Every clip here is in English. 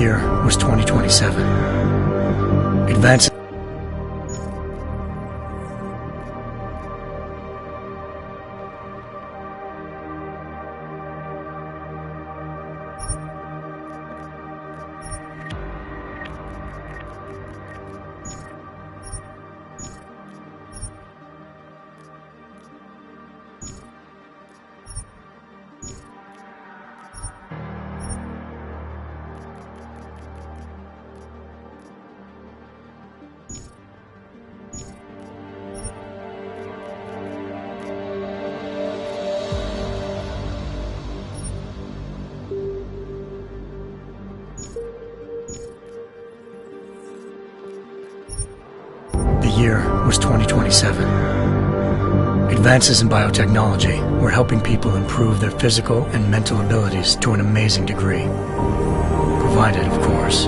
year was 2027. Advances. The year was 2027. Advances in biotechnology were helping people improve their physical and mental abilities to an amazing degree. Provided, of course,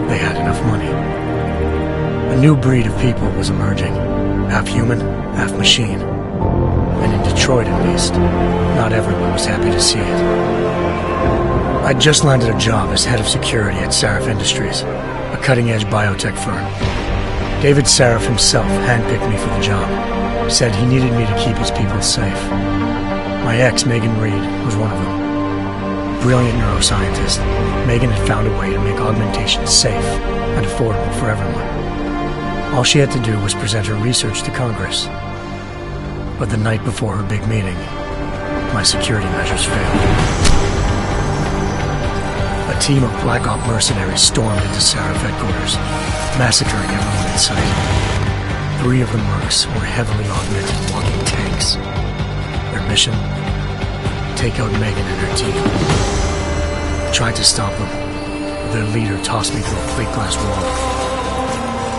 they had enough money. A new breed of people was emerging, half human, half machine. And in Detroit, at least, not everyone was happy to see it. I'd just landed a job as head of security at Sarif Industries, a cutting-edge biotech firm. David Sarif himself handpicked me for the job, said he needed me to keep his people safe. My ex, Megan Reed, was one of them. Brilliant neuroscientist, Megan had found a way to make augmentation safe and affordable for everyone. All she had to do was present her research to Congress. But the night before her big meeting, my security measures failed. A team of Black Op mercenaries stormed into Sarif headquarters, massacring everyone in sight. 3 of the mercs were heavily augmented walking tanks. Their mission? Take out Megan and her team. I tried to stop them, but their leader tossed me through a plate glass wall.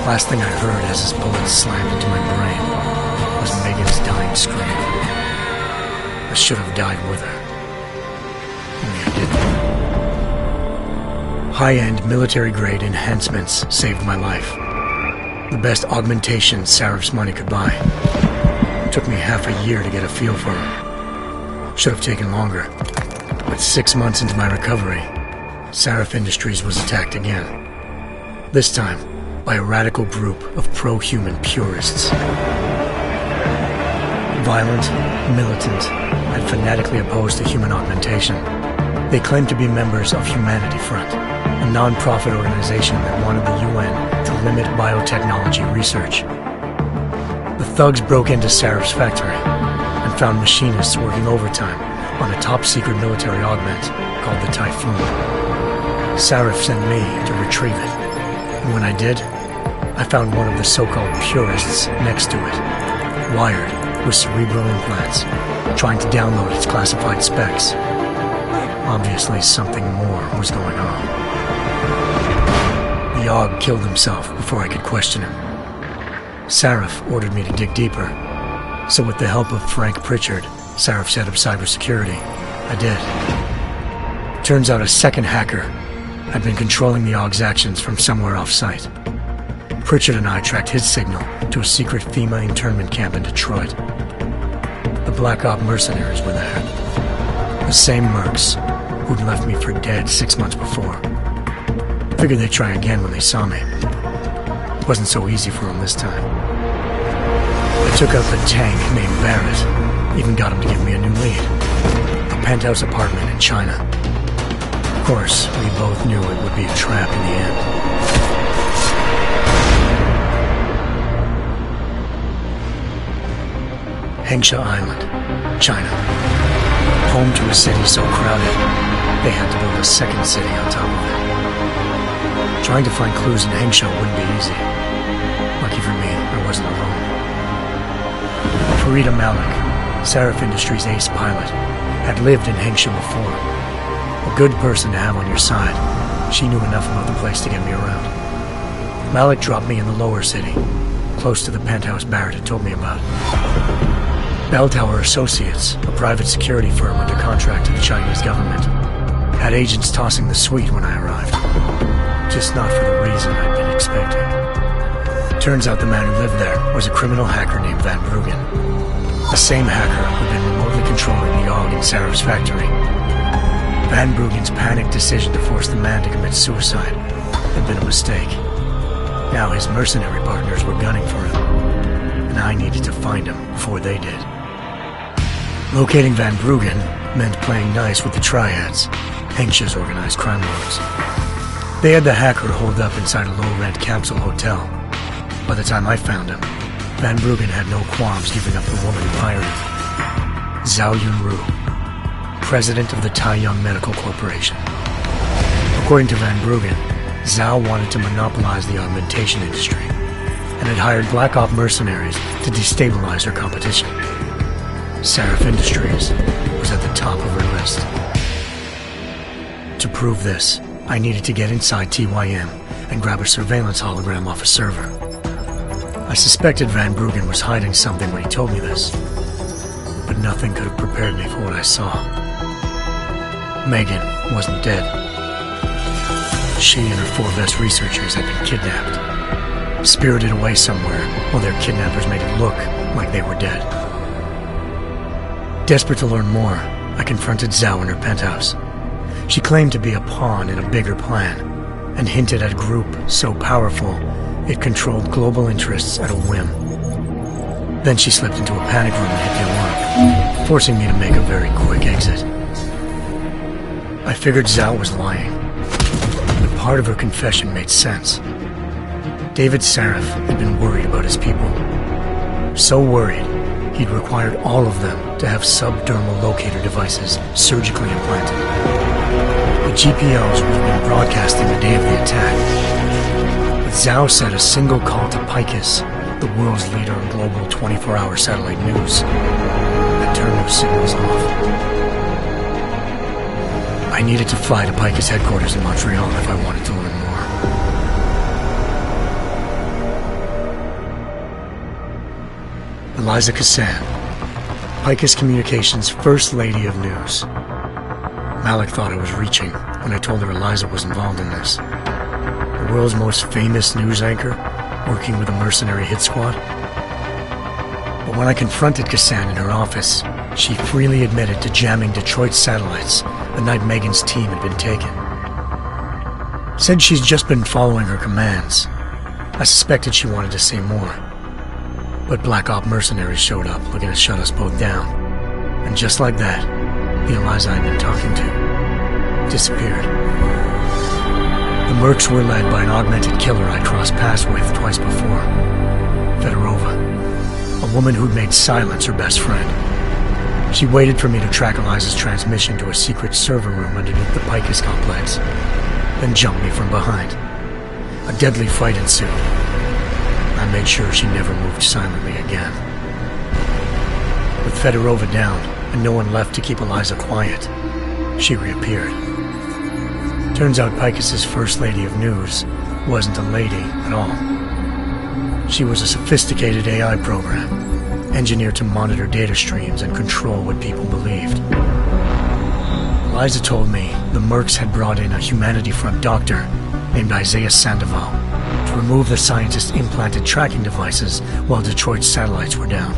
Last thing I heard as his bullet slammed into my brain was Megan's dying scream. I should have died with her. Only I didn't. High-end military-grade enhancements saved my life. The best augmentation Sarif's money could buy. It took me half a year to get a feel for them. Should have taken longer. But 6 months into my recovery, Sarif Industries was attacked again. This time, by a radical group of pro-human purists. Violent, militant, and fanatically opposed to human augmentation. They claimed to be members of Humanity Front, a non-profit organization that wanted the UN to limit biotechnology research. The thugs broke into Sarif's factory and found machinists working overtime on a top-secret military augment called the Typhoon. Sarif sent me to retrieve it, and when I did, I found one of the so-called purists next to it, wired with cerebral implants, trying to download its classified specs. Obviously, something more was going on. The AUG killed himself before I could question him. Sarif ordered me to dig deeper, so with the help of Frank Pritchard, Sarif's head of cybersecurity, I did. Turns out a second hacker had been controlling the AUG's actions from somewhere off-site. Pritchard and I tracked his signal to a secret FEMA internment camp in Detroit. The Black Op mercenaries were there. The same mercs who'd left me for dead 6 months before. Figured they'd try again when they saw me. It wasn't so easy for them this time. I took out the tank named Barrett, even got him to give me a new lead. A penthouse apartment in China. Of course, we both knew it would be a trap in the end. Hengsha Island, China. Home to a city so crowded, they had to build a second city on top of it. Trying to find clues in Hengsha wouldn't be easy. Lucky for me, I wasn't alone. Farida Malik, Sarif Industries' ace pilot, had lived in Hengsha before. A good person to have on your side. She knew enough about the place to get me around. Malik dropped me in the lower city, close to the penthouse Barrett had told me about. Bell Tower Associates, a private security firm under contract to the Chinese government, had agents tossing the suite when I arrived. Just not for the reason I'd been expecting. Turns out the man who lived there was a criminal hacker named Van Bruggen. The same hacker who'd been remotely controlling the AUG in Sarif's factory. Van Bruggen's panicked decision to force the man to commit suicide had been a mistake. Now his mercenary partners were gunning for him, and I needed to find him before they did. Locating Van Bruggen meant playing nice with the triads, anxious organized crime lords. They had the hacker holed up inside a low-rent capsule hotel. By the time I found him, Van Bruggen had no qualms giving up the woman who hired him. Zhao Yunru, president of the Taiyang Medical Corporation. According to Van Bruggen, Zhao wanted to monopolize the augmentation industry and had hired Black Op mercenaries to destabilize her competition. Seraph Industries was at the top of her list. To prove this, I needed to get inside TYM and grab a surveillance hologram off a server. I suspected Van Bruggen was hiding something when he told me this, but nothing could have prepared me for what I saw. Megan wasn't dead. She and her 4 best researchers had been kidnapped, spirited away somewhere while their kidnappers made it look like they were dead. Desperate to learn more, I confronted Zhao in her penthouse. She claimed to be a pawn in a bigger plan, and hinted at a group so powerful it controlled global interests at a whim. Then she slipped into a panic room and hit the alarm, forcing me to make a very quick exit. I figured Zhao was lying, but part of her confession made sense. David Seraph had been worried about his people. So worried, he'd required all of them to have subdermal locator devices surgically implanted. The GPOs would have been broadcasting the day of the attack. But Zhao said a single call to Picus, the world's leader in global 24-hour satellite news, had turned those signals off. I needed to fly to Picus headquarters in Montreal if I wanted to learn more. Eliza Cassan, Picus Communications' First Lady of News. Malik thought I was reaching when I told her Eliza was involved in this. The world's most famous news anchor, working with a mercenary hit squad. But when I confronted Cassan in her office, she freely admitted to jamming Detroit's satellites the night Megan's team had been taken. Said she's just been following her commands. I suspected she wanted to say more. But Black Op mercenaries showed up looking to shut us both down. And just like that, the Eliza I'd been talking to disappeared. The mercs were led by an augmented killer I crossed paths with twice before. Fedorova, a woman who'd made silence her best friend. She waited for me to track Eliza's transmission to a secret server room underneath the Picus complex, then jumped me from behind. A deadly fight ensued. I made sure she never moved silently again. With Fedorova down, and no one left to keep Eliza quiet, she reappeared. Turns out Picus's First Lady of News wasn't a lady at all. She was a sophisticated AI program, engineered to monitor data streams and control what people believed. Eliza told me the mercs had brought in a Humanity Front doctor named Isaiah Sandoval to remove the scientist's implanted tracking devices while Detroit's satellites were down.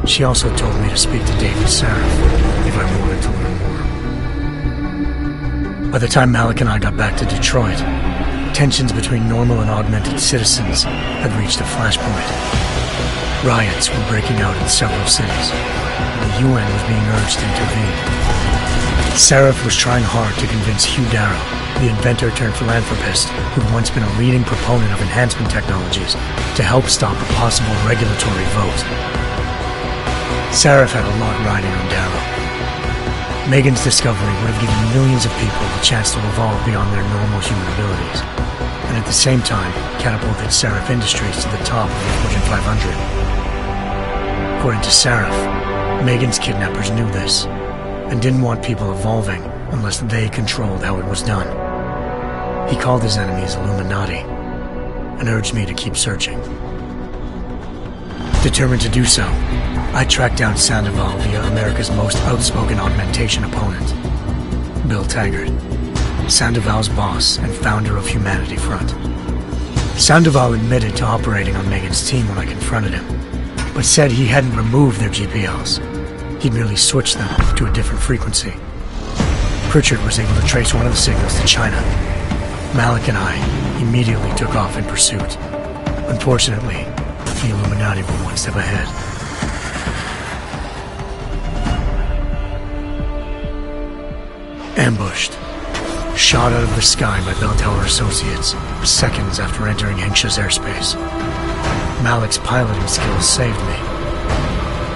She also told me to speak to David Seraph if I wanted to learn more. By the time Malik and I got back to Detroit, tensions between normal and augmented citizens had reached a flashpoint. Riots were breaking out in several cities, and the UN was being urged to intervene. Seraph was trying hard to convince Hugh Darrow, the inventor-turned-philanthropist who'd once been a leading proponent of enhancement technologies, to help stop a possible regulatory vote. Seraph had a lot riding on Darrow. Megan's discovery would have given millions of people the chance to evolve beyond their normal human abilities, and at the same time catapulted Seraph Industries to the top of the Fortune 500. According to Seraph, Megan's kidnappers knew this, and didn't want people evolving unless they controlled how it was done. He called his enemies Illuminati, and urged me to keep searching. Determined to do so, I tracked down Sandoval via America's most outspoken augmentation opponent, Bill Taggart, Sandoval's boss and founder of Humanity Front. Sandoval admitted to operating on Megan's team when I confronted him, but said he hadn't removed their GPLs. He'd merely switched them to a different frequency. Pritchard was able to trace one of the signals to China. Malik and I immediately took off in pursuit. Unfortunately, the Illuminati were one step ahead. Ambushed. Shot out of the sky by Bell Tower Associates seconds after entering Hengsha's airspace. Malik's piloting skills saved me.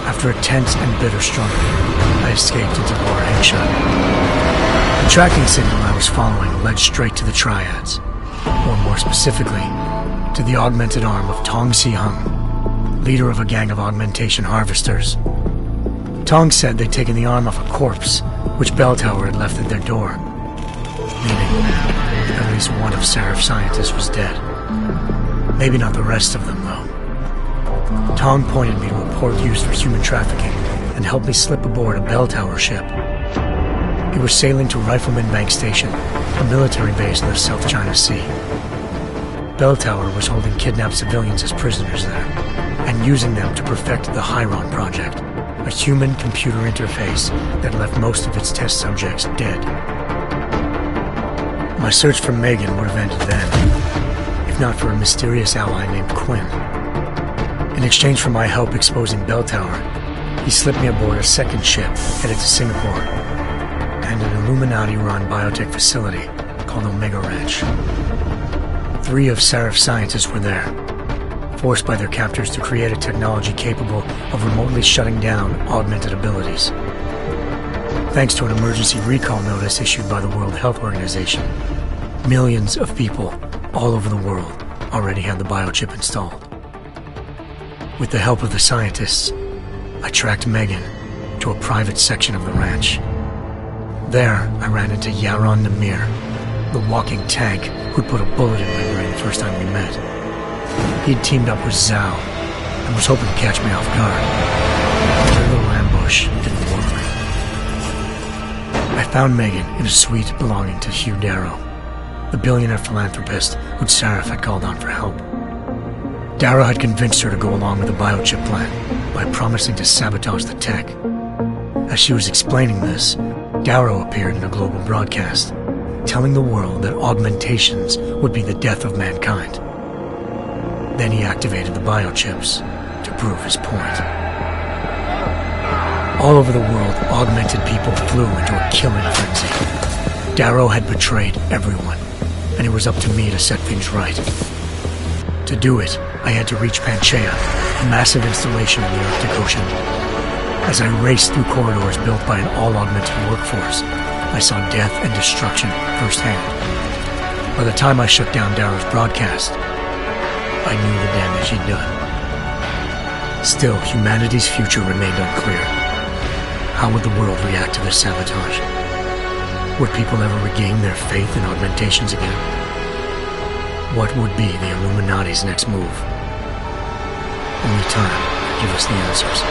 After a tense and bitter struggle, I escaped into Lower Hengsha. The tracking signal I was following led straight to the Triads, or more specifically, to the augmented arm of Tong Si-hung, leader of a gang of augmentation harvesters. Tong said they'd taken the arm off a corpse, which Bell Tower had left at their door, meaning at least one of Seraph's scientists was dead. Maybe not the rest of them, though. Tong pointed me to a port used for human trafficking and helped me slip aboard a Bell Tower ship. It was sailing to Rifleman Bank Station, a military base in the South China Sea. Bell Tower was holding kidnapped civilians as prisoners there, and using them to perfect the Hyron Project, a human-computer interface that left most of its test subjects dead. My search for Megan would have ended then, if not for a mysterious ally named Quinn. In exchange for my help exposing Bell Tower, he slipped me aboard a second ship headed to Singapore, and an Illuminati-run biotech facility called Omega Ranch. 3 of Seraph's scientists were there, forced by their captors to create a technology capable of remotely shutting down augmented abilities. Thanks to an emergency recall notice issued by the World Health Organization, millions of people all over the world already had the biochip installed. With the help of the scientists, I tracked Megan to a private section of the ranch. There, I ran into Yaron Namir, the walking tank who'd put a bullet in my brain the first time we met. He'd teamed up with Zhao and was hoping to catch me off guard. Their little ambush didn't work. I found Megan in a suite belonging to Hugh Darrow, the billionaire philanthropist who Seraph had called on for help. Darrow had convinced her to go along with the biochip plan by promising to sabotage the tech. As she was explaining this, Darrow appeared in a global broadcast, telling the world that augmentations would be the death of mankind. Then he activated the biochips to prove his point. All over the world, augmented people flew into a killing frenzy. Darrow had betrayed everyone, and it was up to me to set things right. To do it, I had to reach Panchaea, a massive installation in the Arctic Ocean. As I raced through corridors built by an all-augmented workforce, I saw death and destruction firsthand. By the time I shut down Darrow's broadcast, I knew the damage he'd done. Still, humanity's future remained unclear. How would the world react to this sabotage? Would people ever regain their faith in augmentations again? What would be the Illuminati's next move? Only time could give us the answers.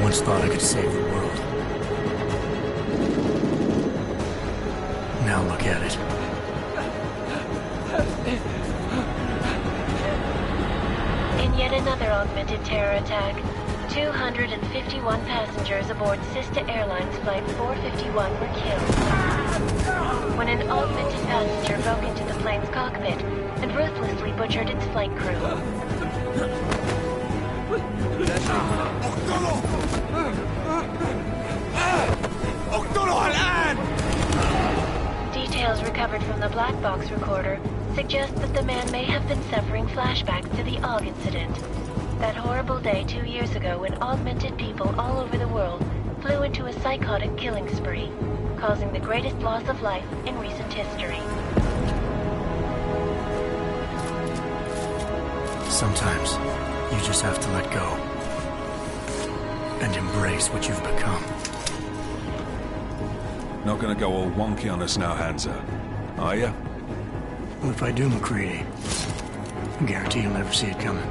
once thought I could save the world. Now look at it. In yet another augmented terror attack, 251 passengers aboard Sister Airlines Flight 451 were killed when an augmented passenger broke into the plane's cockpit and ruthlessly butchered its flight crew. Details recovered from the black box recorder suggest that the man may have been suffering flashbacks to the AUG incident. That horrible day 2 years ago when augmented people all over the world flew into a psychotic killing spree, causing the greatest loss of life in recent history. Sometimes, you just have to let go. And embrace what you've become. Not gonna go all wonky on us now, Hansa, are ya? Well, if I do, McCready, I guarantee you'll never see it coming.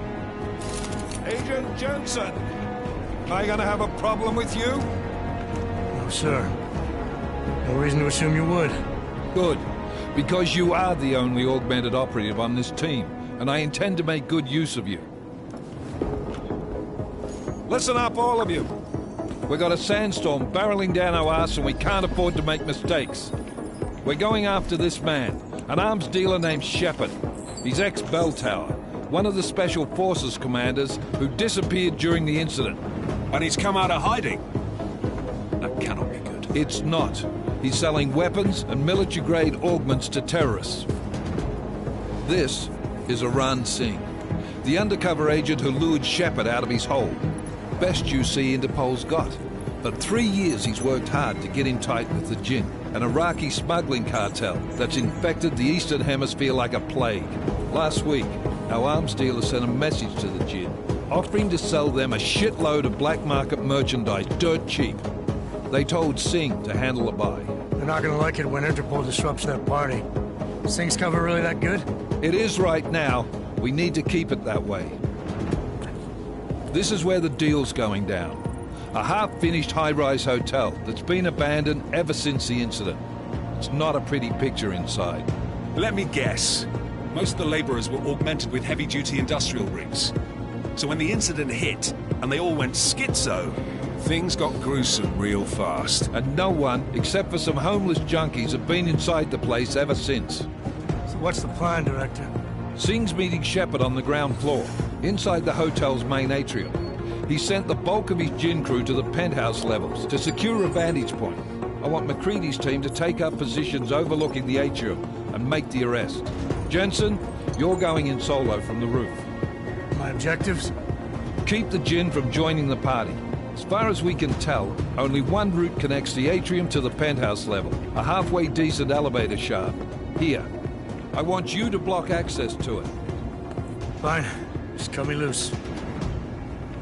Agent Jensen! Am I gonna have a problem with you? No, sir. No reason to assume you would. Good. Because you are the only augmented operative on this team, and I intend to make good use of you. Listen up, all of you. We got a sandstorm barreling down our arse and we can't afford to make mistakes. We're going after this man, an arms dealer named Shepard. He's ex-Bell Tower, one of the Special Forces commanders who disappeared during the incident. And he's come out of hiding? That cannot be good. It's not. He's selling weapons and military-grade augments to terrorists. This is Aran Singh, the undercover agent who lured Shepard out of his hole. Best you see Interpol's got. For 3 years he's worked hard to get in tight with the Jinn, an Iraqi smuggling cartel that's infected the Eastern Hemisphere like a plague. Last week, our arms dealer sent a message to the Jinn, offering to sell them a shitload of black market merchandise dirt cheap. They told Singh to handle the buy. They're not gonna like it when Interpol disrupts that party. Singh's cover really that good? It is right now. We need to keep it that way. This is where the deal's going down. A half-finished high-rise hotel that's been abandoned ever since the incident. It's not a pretty picture inside. Let me guess. Most of the laborers were augmented with heavy-duty industrial rigs. So when the incident hit, and they all went schizo, things got gruesome real fast. And no one, except for some homeless junkies, have been inside the place ever since. So what's the plan, Director? Singh's meeting Shepard on the ground floor, inside the hotel's main atrium. He sent the bulk of his Jinn crew to the penthouse levels to secure a vantage point. I want McCready's team to take up positions overlooking the atrium and make the arrest. Jensen, you're going in solo from the roof. My objectives? Keep the Jinn from joining the party. As far as we can tell, only one route connects the atrium to the penthouse level, a halfway decent elevator shaft. Here. I want you to block access to it. Fine. Just cut me loose.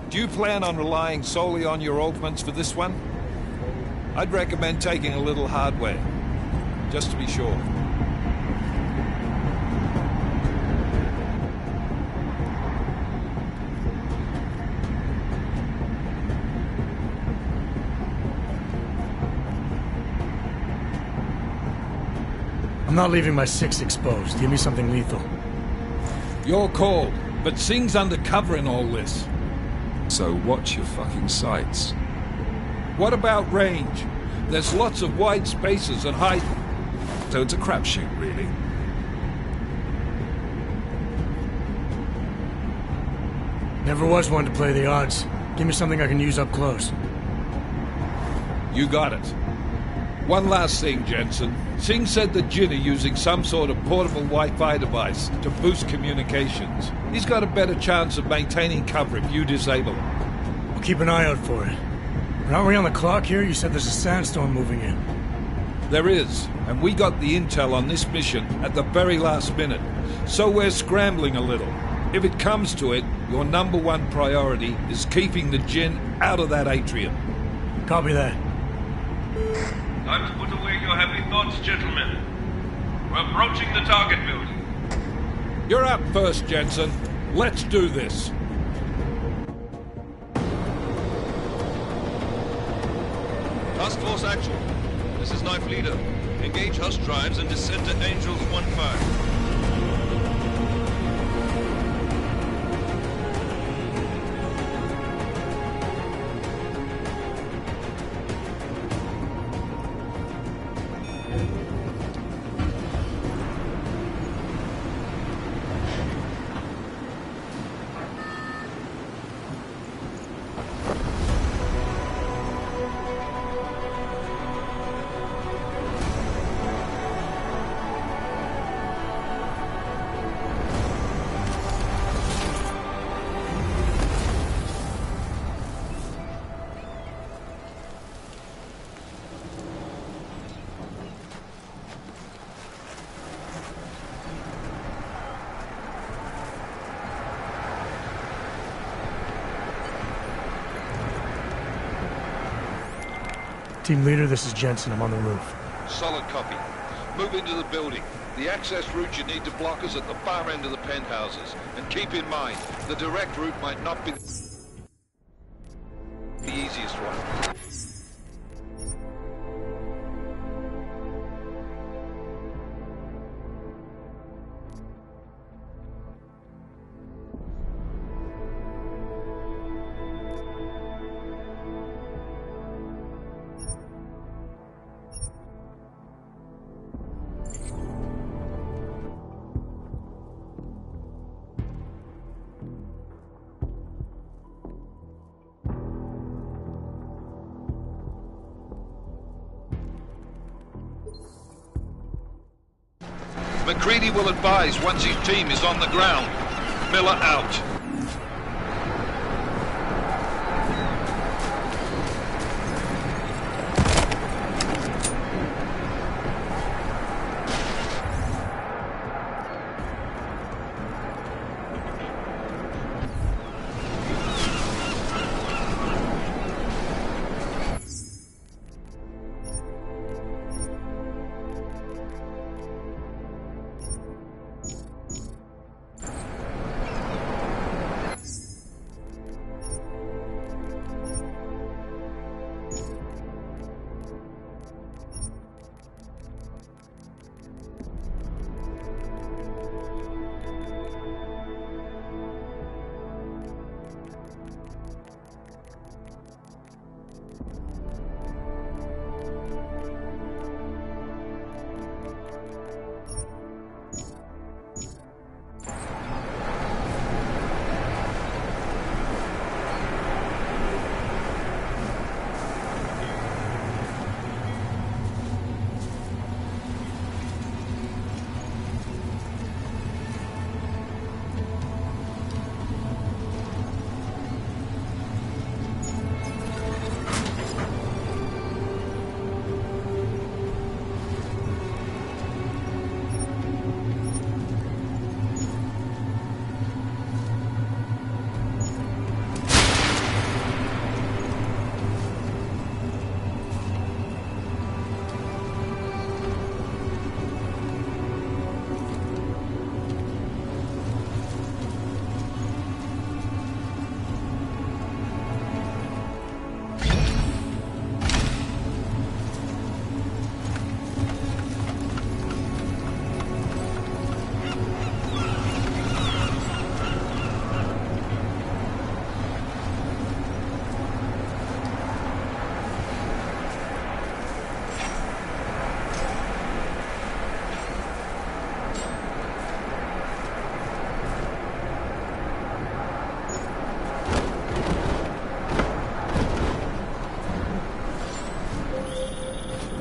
Do you plan on relying solely on your augments for this one? I'd recommend taking a little hardware, just to be sure. I'm not leaving my 6 exposed. Give me something lethal. Your call, but Singh's undercover in all this. So watch your fucking sights. What about range? There's lots of wide spaces and height. So it's a crapshoot, really. Never was one to play the odds. Give me something I can use up close. You got it. One last thing, Jensen. Singh said the Jinn are using some sort of portable Wi-Fi device to boost communications. He's got a better chance of maintaining cover if you disable it. I'll keep an eye out for it. But aren't we on the clock here? You said there's a sandstorm moving in. There is, and we got the intel on this mission at the very last minute. So we're scrambling a little. If it comes to it, your #1 priority is keeping the Jinn out of that atrium. Copy that. Time to put away your happy thoughts, gentlemen. We're approaching the target building. You're up first, Jensen. Let's do this. Task Force Actual. This is Knife Leader. Engage Hush drives and descend to Angels 1-5. Team leader, this is Jensen. I'm on the roof. Solid copy. Move into the building. The access route you need to block is at the far end of the penthouses. And keep in mind, the direct route might not be the easiest one. McCready will advise once his team is on the ground. Miller out.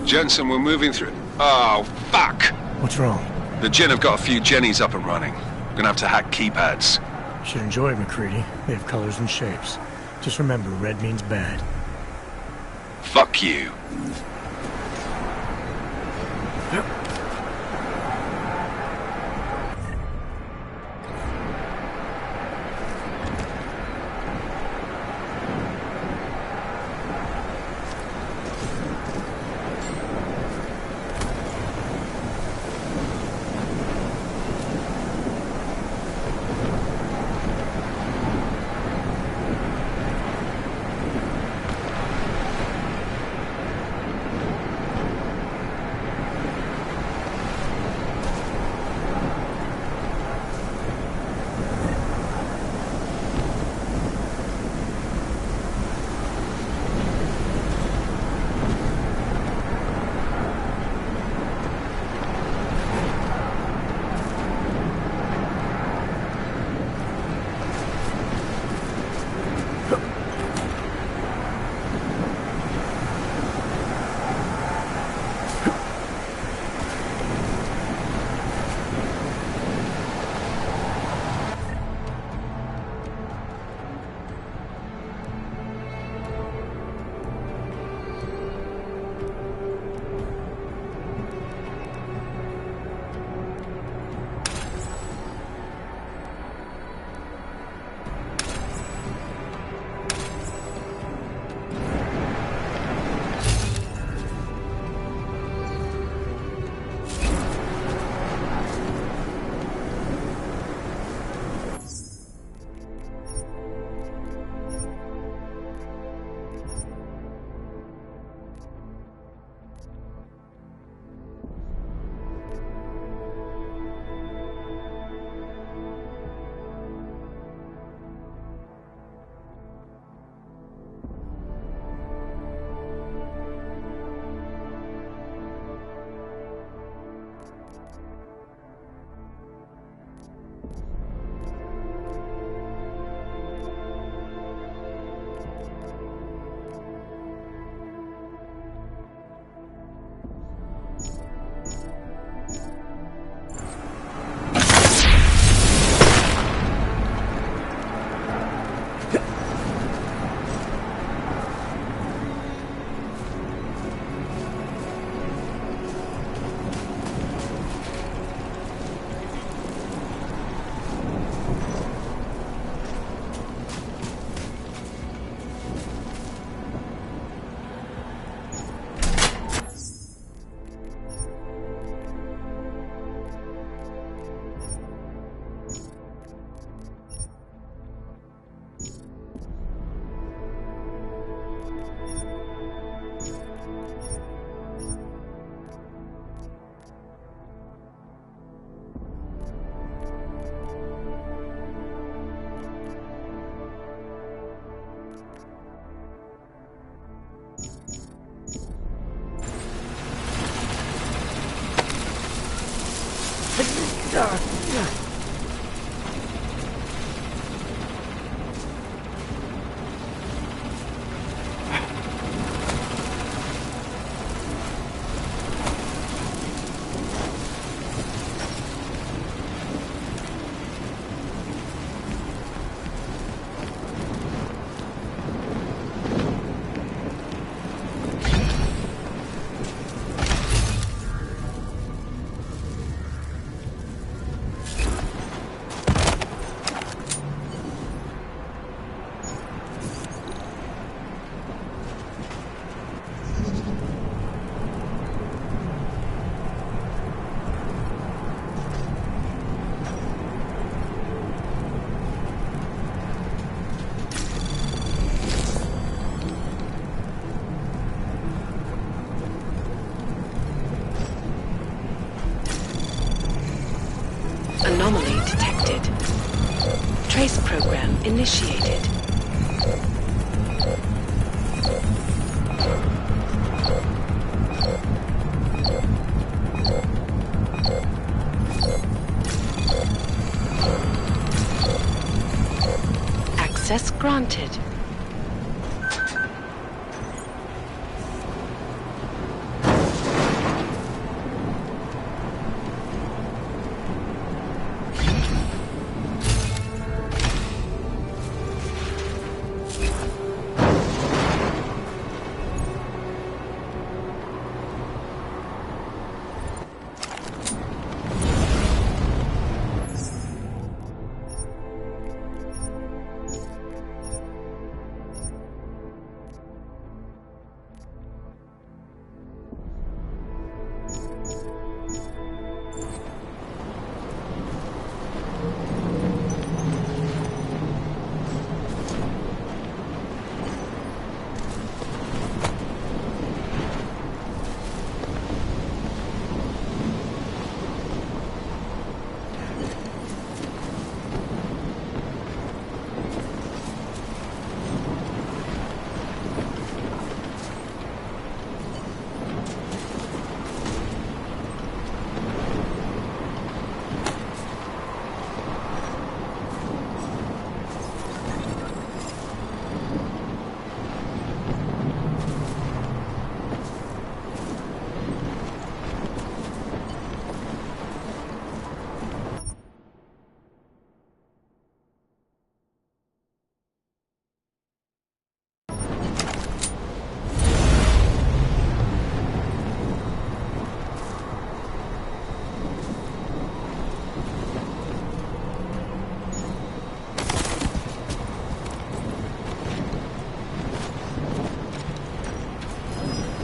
Jensen, we're moving through... Oh, fuck! What's wrong? The Jinn have got a few Jennies up and running. Gonna have to hack keypads. Should enjoy it, McCready. They have colors and shapes. Just remember, red means bad. Fuck you. Trace program initiated. Access granted.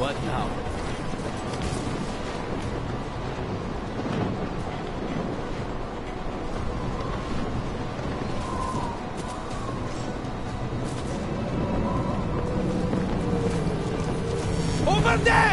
What now? Over there!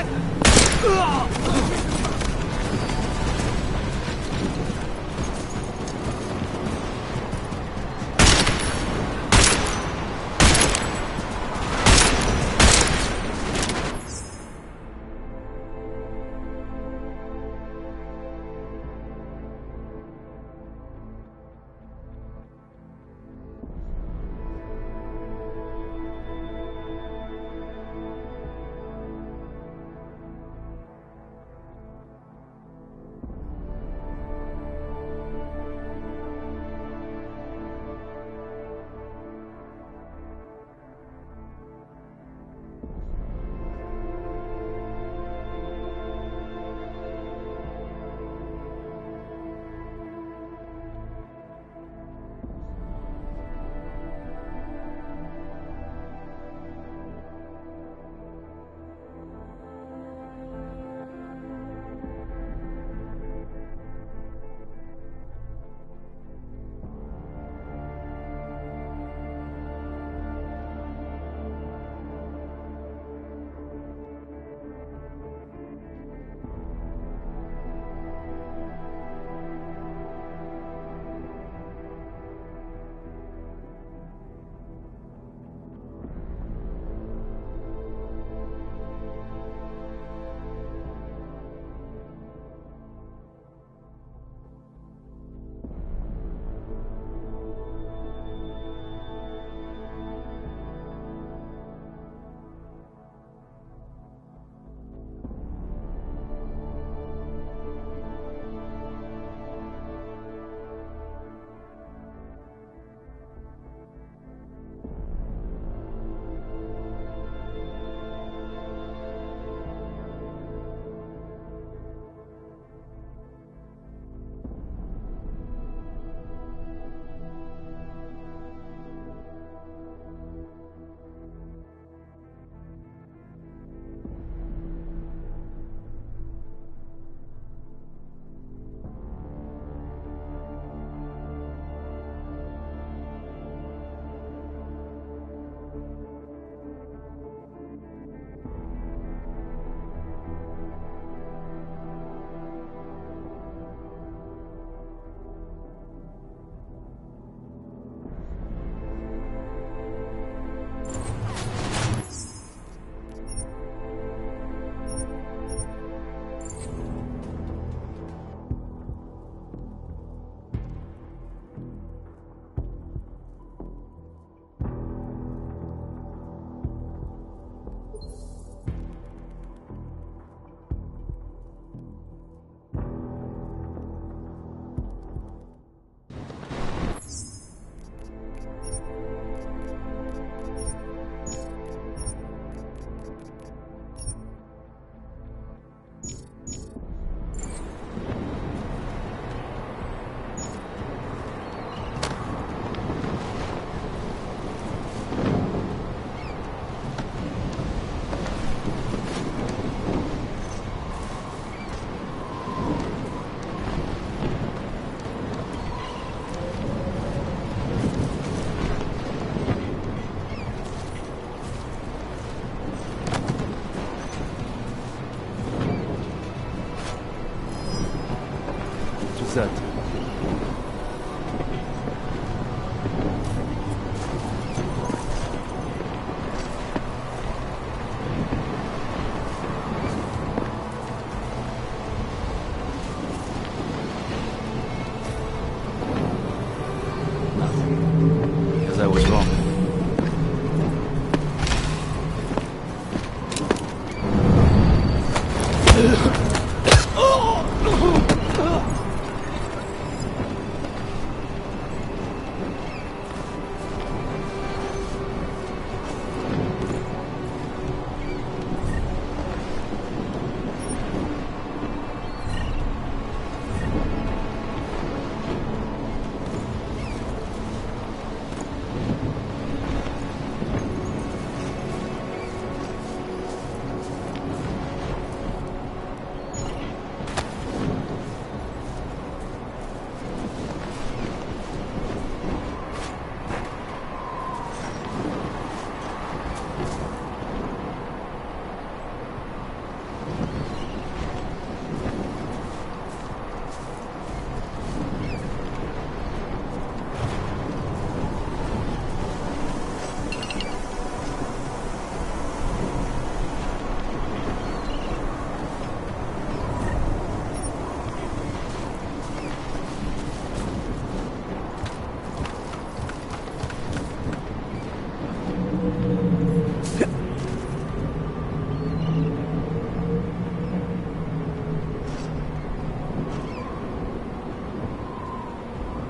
realize I was wrong.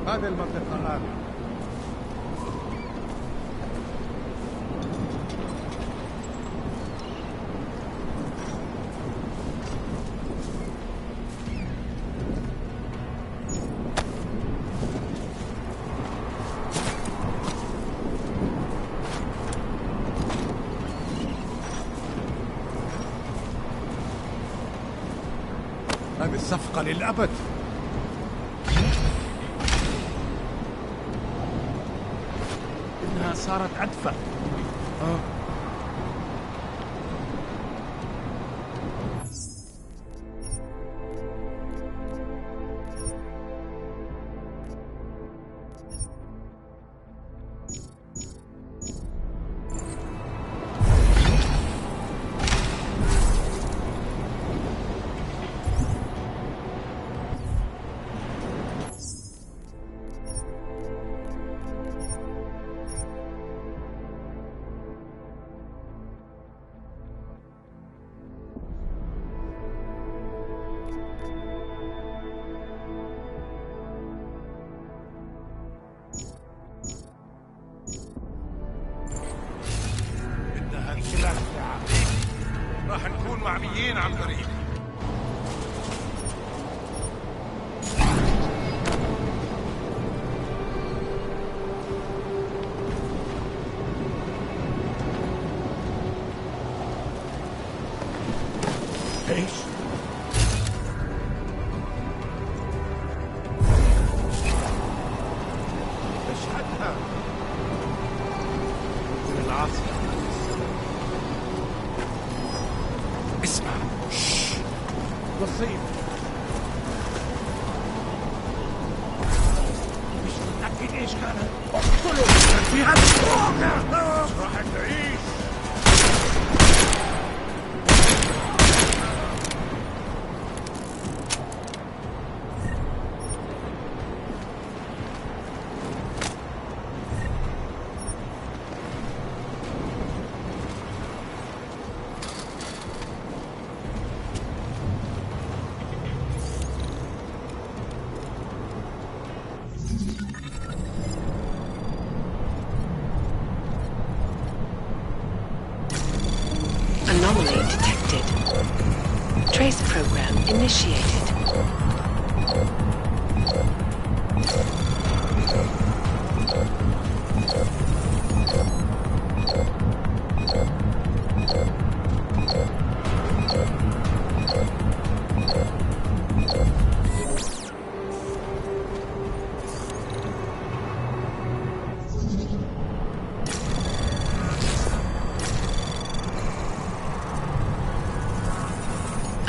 هذه المنطقة آمنة. هذه الصفقة للأبد. إنها صارت أدفع. راح نكون معميين عن طريق. ايش؟ اشهدها من العاصفة. اسمع. بسيط. مش متأكد ايش كان. اقتله في هذا. راح تعيش. Anomaly detected. Trace program initiated.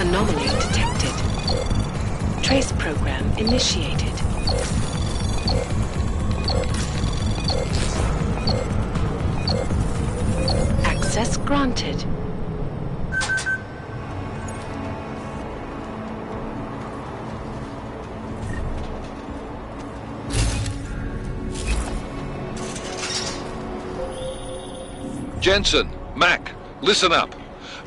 Anomaly detected. Trace program initiated. Access granted. Jensen, Mac, listen up.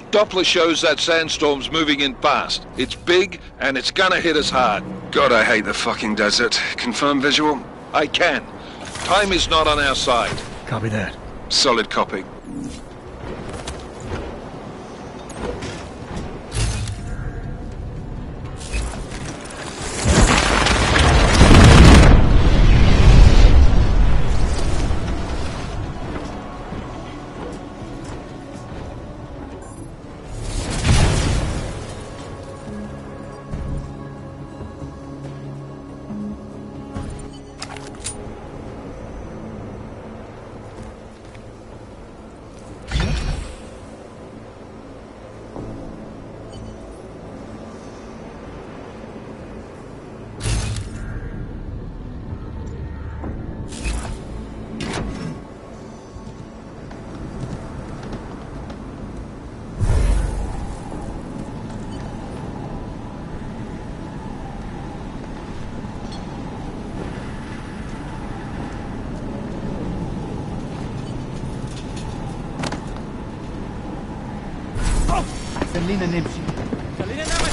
Doppler shows that sandstorm's moving in fast. It's big, and it's gonna hit us hard. God, I hate the fucking desert. Confirm visual? I can. Time is not on our side. Copy that. Solid copy. خلينا نمشي. خلينا نمشي.